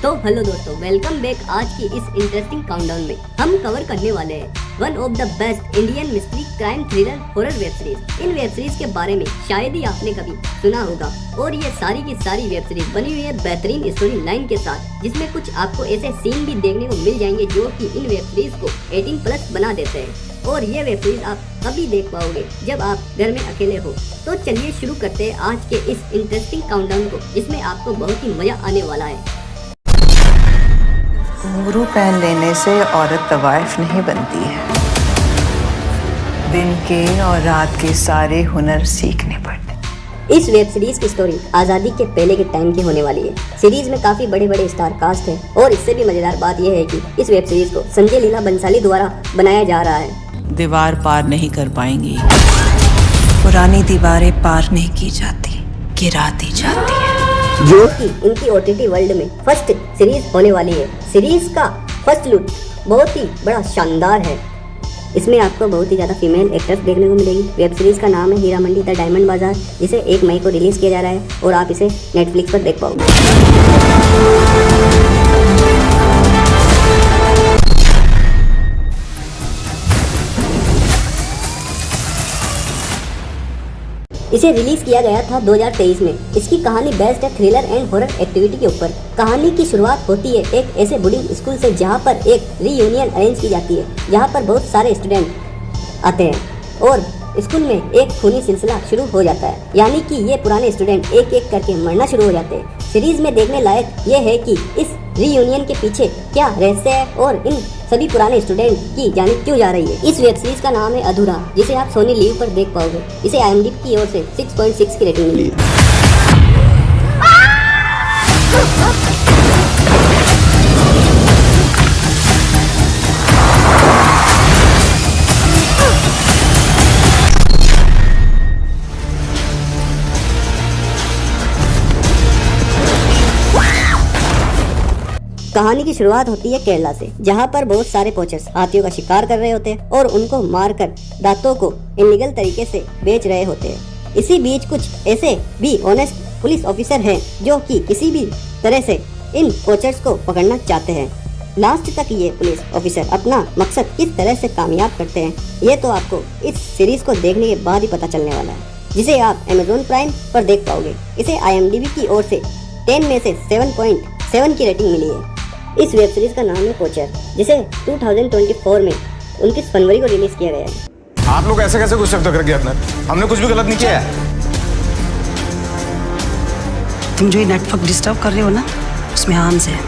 तो हेलो दोस्तों, welcome back. आज की इस इंटरेस्टिंग काउंटडाउन में हम कवर करने वाले हैं one of the best Indian mystery crime thriller horror web series. In web series के बारे में शायद ही आपने कभी सुना होगा और ये सारी की सारी वेब सीरीज बनी हुई है बेहतरीन स्टोरी लाइन के साथ, जिसमें कुछ आपको ऐसे सीन भी देखने को मिल जाएंगे जो कि इन वेब सीरीज को 18+ बना देते हैं। और ये वेब सीरीज आप तभी देख पाओगे जब आप घर में अकेले हो। तो चलिए शुरू करते हैं आज के इस इंटरेस्टिंग काउंटडाउन को, जिसमें आपको बहुत ही मजा आने वाला है। घुंघरू पहन लेने से औरत वाइफ नहीं बनती है। दिन के और रात के सारे हुनर सीखने पड़ते। इस वेब सीरीज की स्टोरी आज़ादी के पहले के टाइम की होने वाली है। सीरीज में काफी बड़े बड़े स्टार कास्ट है और इससे भी मजेदार बात यह है कि इस वेब सीरीज को संजय लीला बंसाली द्वारा बनाया जा रहा है। दीवार पार नहीं कर पाएंगी, पुरानी दीवारें पार नहीं की जाती, गिरा दी जाती है। जो कि इनकी OTT वर्ल्ड में फर्स्ट सीरीज होने वाली है। सीरीज का फर्स्ट लुक बहुत ही बड़ा शानदार है। इसमें आपको बहुत ही ज्यादा फीमेल एक्टर्स देखने को मिलेगी। वेब सीरीज का नाम है हीरा मंडी द डायमंड बाजार, जिसे 1 मई को रिलीज किया जा रहा है और आप इसे नेटफ्लिक्स पर देख पाओगे। इसे रिलीज किया गया था 2023 में। इसकी कहानी बेस्ड है थ्रिलर एंड हॉरर एक्टिविटी के ऊपर। कहानी की शुरुआत होती है एक ऐसे बोर्डिंग स्कूल से जहां पर एक रीयूनियन अरेंज की जाती है, जहां पर बहुत सारे स्टूडेंट आते हैं और स्कूल में एक खूनी सिलसिला शुरू हो जाता है, यानी कि ये पुराने स्टूडेंट एक एक करके मरना शुरू हो जाते हैं। सीरीज में देखने लायक ये है कि इस रीयूनियन के पीछे क्या रहस्य है और इन सभी पुराने स्टूडेंट की जाने क्यों जा रही है। इस वेब सीरीज का नाम है अधूरा, जिसे आप सोनी लीव पर देख पाओगे। इसे IMDb की ओर से 6.6 की रेटिंग मिली है। कहानी की शुरुआत होती है केरला से, जहां पर बहुत सारे पोचर्स हाथियों का शिकार कर रहे होते हैं और उनको मारकर दांतों को इलीगल तरीके से बेच रहे होते हैं। इसी बीच कुछ ऐसे भी ऑनेस्ट पुलिस ऑफिसर हैं जो कि किसी भी तरह से इन पोचर्स को पकड़ना चाहते हैं। लास्ट तक ये पुलिस ऑफिसर अपना मकसद किस तरह से कामयाब करते हैं, ये तो आपको इस सीरीज को देखने के बाद ही पता चलने वाला है, जिसे आप Amazon प्राइम पर देख पाओगे। इसे IMDb की ओर से 10 में से 7.7 की रेटिंग मिली है। इस वेब सीरीज का नाम है पोचर, जिसे 2024 में 29 फरवरी को रिलीज किया गया है। आप लोग ऐसे कैसे कुछ शब्द कर गए अपने? हमने कुछ भी गलत नहीं किया है। तुम जो ये नेटवर्क डिस्टर्ब कर रहे हो ना, उसमें आर्म्स है,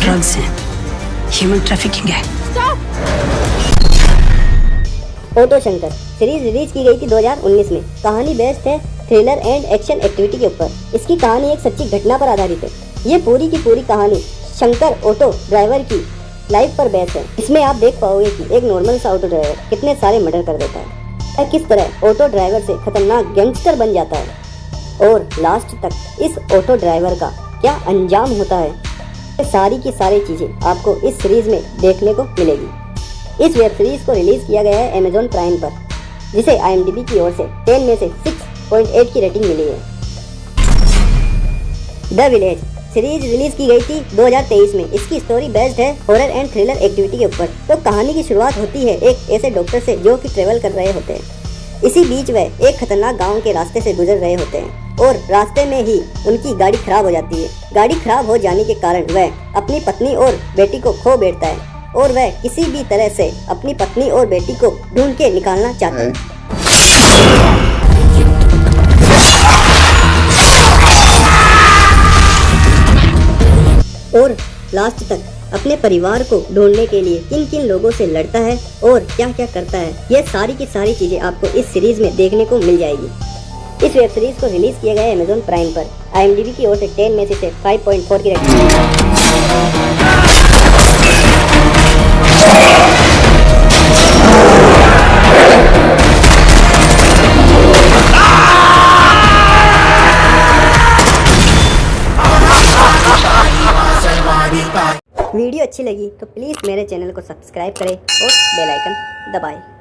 ड्रग्स है, ह्यूमन ट्रैफिकिंग है। ऑटो शंकर सीरीज रिलीज की गई थी 2019 में। कहानी बेस्ड है थ्रिलर एंड एक्शन एक्टिविटी के ऊपर। इसकी कहानी एक सच्ची घटना पर आधारित है। ये पूरी की पूरी कहानी शंकर ऑटो ड्राइवर की लाइफ पर बेस्ड है। इसमें आप देख पाओगे कि एक नॉर्मल सा ऑटो ड्राइवर कितने सारे मर्डर कर देता है, किस तरह ऑटो ड्राइवर से खतरनाक गैंगस्टर बन जाता है और लास्ट तक इस ऑटो ड्राइवर का क्या अंजाम होता है। ये सारी की सारी चीजें आपको इस सीरीज में देखने को मिलेगी। इस वेब सीरीज को रिलीज किया गया है Amazon प्राइम पर, जिसे IMDb की ओर से 10 में से 6.8 की रेटिंग मिली है। द विलेज सीरीज रिलीज की गई थी 2023 में। इसकी स्टोरी बेस्ड है हॉरर एंड थ्रिलर एक्टिविटी के ऊपर। तो कहानी की शुरुआत होती है एक ऐसे डॉक्टर से जो कि ट्रेवल कर रहे होते हैं। इसी बीच वह एक खतरनाक गांव के रास्ते से गुजर रहे होते हैं और रास्ते में ही उनकी गाड़ी खराब हो जाती है। गाड़ी खराब हो जाने के कारण वह अपनी पत्नी और बेटी को खो बैठता है और वह किसी भी तरह से अपनी पत्नी और बेटी को ढूंढ के निकालना चाहता है। और लास्ट तक अपने परिवार को ढूंढने के लिए किन किन लोगों से लड़ता है और क्या क्या करता है, ये सारी की सारी चीजें आपको इस सीरीज में देखने को मिल जाएगी। इस वेब सीरीज को रिलीज किया गया है Amazon प्राइम पर। IMDb की ओर से 10 में से 5.4 की रेटिंग। वीडियो अच्छी लगी तो प्लीज़ मेरे चैनल को सब्सक्राइब करें और बेल आइकन दबाएं।